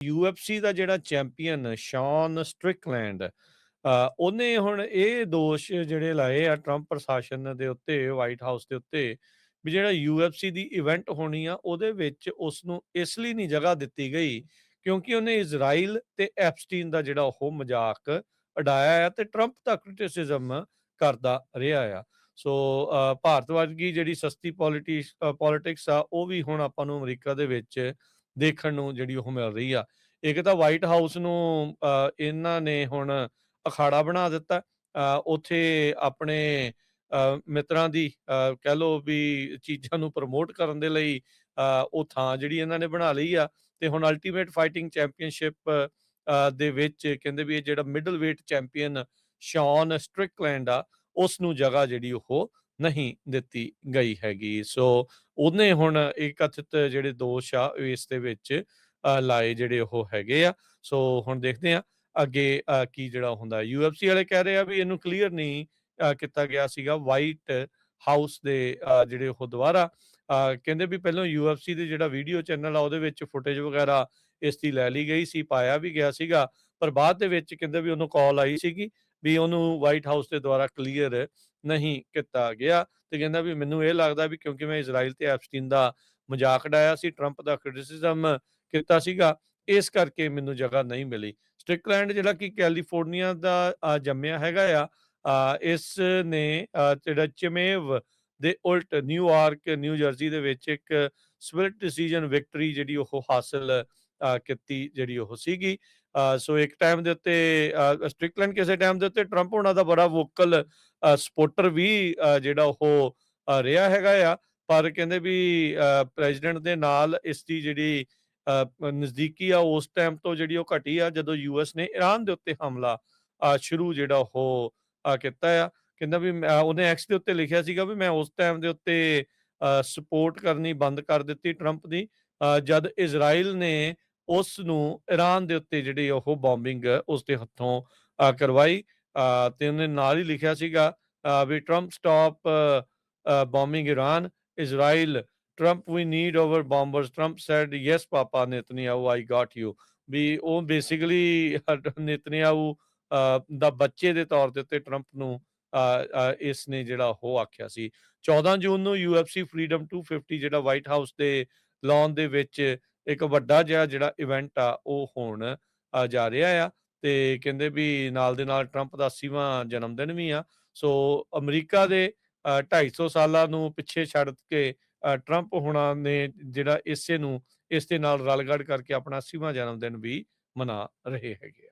UFC ਦਾ ਜਿਹੜਾ champion ਸ਼ੌਨ ਸਟ੍ਰਿਕਲੈਂਡ ਉਹਨੇ ਹੁਣ ਇਹ ਦੋਸ਼ ਜਿਹੜੇ ਲਾਏ ਆ ਟਰੰਪ ਪ੍ਰਸ਼ਾਸਨ ਦੇ ਉੱਤੇ, ਵਾਈਟ ਹਾਊਸ ਦੇ ਉੱਤੇ, ਵੀ ਜਿਹੜਾ UFC ਦੀ ਇਵੈਂਟ ਹੋਣੀ ਆ ਉਹਦੇ ਵਿੱਚ ਉਸਨੂੰ ਇਸ ਲਈ ਨਹੀਂ ਜਗ੍ਹਾ ਦਿੱਤੀ ਗਈ ਕਿਉਂਕਿ ਉਹਨੇ ਇਜ਼ਰਾਈਲ ਤੇ ਐਪਸਟੀਨ ਦਾ ਜਿਹੜਾ ਉਹ ਮਜ਼ਾਕ ਉਡਾਇਆ ਆ ਤੇ ਟਰੰਪ ਦਾ ਕ੍ਰਿਟਿਸਿਜ਼ਮ ਕਰਦਾ ਰਿਹਾ ਆ। ਸੋ ਭਾਰਤ ਵਰਗੀ ਜਿਹੜੀ ਸਸਤੀ ਪੋਲਿਟਿਕਸ ਆ ਉਹ ਵੀ ਹੁਣ ਆਪਾਂ ਨੂੰ ਅਮਰੀਕਾ ਦੇ ਵਿੱਚ ਦੇਖਣ ਨੂੰ ਜਿਹੜੀ ਉਹ ਮਿਲ ਰਹੀ ਆ। ਇੱਕ ਤਾਂ ਵਾਈਟ ਹਾਊਸ ਨੂੰ ਇਹਨਾਂ ਨੇ ਹੁਣ ਅਖਾੜਾ ਬਣਾ ਦਿੱਤਾ। ਉੱਥੇ ਆਪਣੇ ਮਿੱਤਰਾਂ ਦੀ ਕਹਿ ਲਓ ਵੀ ਚੀਜ਼ਾਂ ਨੂੰ ਪ੍ਰਮੋਟ ਕਰਨ ਦੇ ਲਈ ਉਹ ਥਾਂ ਜਿਹੜੀ ਇਹਨਾਂ ਨੇ ਬਣਾ ਲਈ ਆ ਤੇ ਹੁਣ ਅਲਟੀਮੇਟ ਫਾਈਟਿੰਗ ਚੈਂਪੀਅਨਸ਼ਿਪ ਦੇ ਵਿੱਚ ਕਹਿੰਦੇ ਵੀ ਇਹ ਜਿਹੜਾ ਮਿਡਲ ਵੇਟ ਚੈਂਪੀਅਨ ਸ਼ੌਨ ਸਟ੍ਰਿਕਲੈਂਡ ਆ ਉਸ ਨੂੰ ਜਗ੍ਹਾ ਜਿਹੜੀ ਉਹ ਨਹੀਂ ਦਿੱਤੀ ਗਈ ਹੈਗੀ। ਸੋ ਉਹਨੇ ਹੁਣ ਇਹ ਕਥਿਤ ਜਿਹੜੇ ਦੋਸ਼ ਆ ਇਸ ਦੇ ਵਿੱਚ ਲਾਏ ਜਿਹੜੇ ਉਹ ਹੈਗੇ ਆ। ਸੋ ਹੁਣ ਦੇਖਦੇ ਆ ਅੱਗੇ ਕੀ ਜਿਹੜਾ ਹੁੰਦਾ। UFC ਵਾਲੇ ਕਹਿ ਰਹੇ ਆ ਵੀ ਇਹਨੂੰ ਕਲੀਅਰ ਨਹੀਂ ਕੀਤਾ ਗਿਆ ਸੀਗਾ ਵਾਈਟ ਹਾਊਸ ਦੇ ਜਿਹੜੇ ਉਹ ਦੁਬਾਰਾ ਕਹਿੰਦੇ ਵੀ ਪਹਿਲਾਂ UFC ਦੇ ਜਿਹੜਾ ਵੀਡੀਓ ਚੈਨਲ ਆ ਉਹਦੇ ਵਿੱਚ ਫੁਟੇਜ ਵਗੈਰਾ ਇਸ ਦੀ ਲੈ ਲਈ ਗਈ ਸੀ, ਪਾਇਆ ਵੀ ਗਿਆ ਸੀਗਾ, ਪਰ ਬਾਅਦ ਦੇ ਵਿੱਚ ਕਹਿੰਦੇ ਵੀ ਉਹਨੂੰ ਕਾਲ ਆਈ ਸੀਗੀ ਵੀ ਉਹਨੂੰ ਵਾਈਟ ਹਾਊਸ ਦੇ ਦੁਆਰਾ ਕਲੀਅਰ ਨਹੀਂ ਕੀਤਾ ਗਿਆ ਤੇ ਕਹਿੰਦਾ ਵੀ ਮੈਨੂੰ ਇਹ ਲੱਗਦਾ ਵੀ ਕਿਉਂਕਿ ਮੈਂ ਇਜ਼ਰਾਈਲ ਤੇ ਐਪਸਟੀਨ ਦਾ ਮਜ਼ਾਕ ਉਡਾਇਆ ਸੀ, ਟਰੰਪ ਦਾ ਕ੍ਰਿਟਿਸਿਜ਼ਮ ਕੀਤਾ ਸੀਗਾ, ਇਸ ਕਰਕੇ ਮੈਨੂੰ ਜਗ੍ਹਾ ਨਹੀਂ ਮਿਲੀ। ਸਟ੍ਰਿਕਲੈਂਡ ਜਿਹੜਾ ਕਿ ਕੈਲੀਫੋਰਨੀਆ ਦਾ ਜੰਮਿਆ ਹੈਗਾ ਆ, ਇਸ ਨੇ ਜਿਹੜਾ ਚਮੇਵ ਦੇ ਉਲਟ ਨਿਊਯਾਰਕ, ਨਿਊ ਜਰਸੀ ਦੇ ਵਿੱਚ ਇੱਕ ਸਪਲਿਟ ਡਿਸੀਜਨ ਵਿਕਟਰੀ ਜਿਹੜੀ ਉਹ ਹਾਸਲ ਕੀਤੀ ਜਿਹੜੀ ਉਹ ਸੀਗੀ। ਸੋ ਇੱਕ ਟਾਈਮ ਦੇ ਉੱਤੇ ਸਟ੍ਰਿਕਲੈਂਡ ਕਿਸੇ ਟਾਈਮ ਦੇ ਉੱਤੇ ਟਰੰਪ ਹੋਣਾ ਦਾ ਬੜਾ ਵੋਕਲ ਸਪੋਰਟਰ ਵੀ ਜਿਹੜਾ ਉਹ ਰਿਹਾ ਹੈਗਾ ਆ, ਪਰ ਕਹਿੰਦੇ ਵੀ ਪ੍ਰੈਜ਼ੀਡੈਂਟ ਦੇ ਨਾਲ ਇਸ ਦੀ ਜਿਹੜੀ ਨਜ਼ਦੀਕੀ ਆ ਉਸ ਟਾਈਮ ਤੋਂ ਜਿਹੜੀ ਉਹ ਘਟੀ ਆ ਜਦੋਂ US ਨੇ ਈਰਾਨ ਦੇ ਉੱਤੇ ਹਮਲਾ ਸ਼ੁਰੂ ਜਿਹੜਾ ਉਹ ਕੀਤਾ ਆ। ਕਹਿੰਦਾ ਵੀ ਉਹਨੇ ਐਕਸ ਦੇ ਉੱਤੇ ਲਿਖਿਆ ਸੀਗਾ ਵੀ ਮੈਂ ਉਸ ਟਾਈਮ ਦੇ ਉੱਤੇ ਸਪੋਰਟ ਕਰਨੀ ਬੰਦ ਕਰ ਦਿੱਤੀ ਟਰੰਪ ਦੀ ਜਦ ਇਜ਼ਰਾਈਲ ਨੇ ਉਸ ਨੂੰ ਈਰਾਨ ਦੇ ਉੱਤੇ ਜਿਹੜੀ ਉਹ ਬੋmbਿੰਗ ਉਸ ਦੇ ਹੱਥੋਂ ਕਰਵਾਈ ਤੇ ਉਹਨੇ ਨਾਲ ਹੀ ਲਿਖਿਆ ਸੀਗਾ ਵੀ Trump stop bombing Iran, Israel, Trump, we need our bombers. Trump said, yes, Papa Netanyahu, I got you. ਵੀ ਉਹ ਬੇਸਿਕਲੀ ਨੇਤਨਯਾਹੂ ਦਾ ਬੱਚੇ ਦੇ ਤੌਰ ਦੇ ਉੱਤੇ ਟਰੰਪ ਨੂੰ ਇਸ ਨੇ ਜਿਹੜਾ ਉਹ ਆਖਿਆ ਸੀ। 14 ਜੂਨ ਨੂੰ UFC ਫਰੀडम 250 ਜਿਹੜਾ ਵਾਈਟ ਹਾਊਸ ਦੇ ਲਾਨ ਦੇ ਵਿੱਚ ਇੱਕ ਵੱਡਾ ਜਿਹਾ ਜਿਹੜਾ ਇਵੈਂਟ ਆ ਉਹ ਹੋਣ ਜਾ ਰਿਹਾ ਆ ਤੇ ਕਹਿੰਦੇ ਵੀ ਨਾਲ ਦੇ ਨਾਲ ਟਰੰਪ ਦਾ 80ਵਾਂ ਜਨਮ ਦਿਨ ਵੀ ਆ। ਸੋ ਅਮਰੀਕਾ ਦੇ 250 ਸਾਲਾਂ ਨੂੰ ਪਿੱਛੇ ਛੱਡ ਕੇ ਟਰੰਪ ਹੁਣਾਂ ਨੇ ਜਿਹੜਾ ਇਸ ਦੇ ਨਾਲ ਰਲਗੜ ਕਰਕੇ ਆਪਣਾ 80ਵਾਂ ਜਨਮ ਦਿਨ ਵੀ ਮਨਾ ਰਹੇ ਹੈਗੇ ਆ।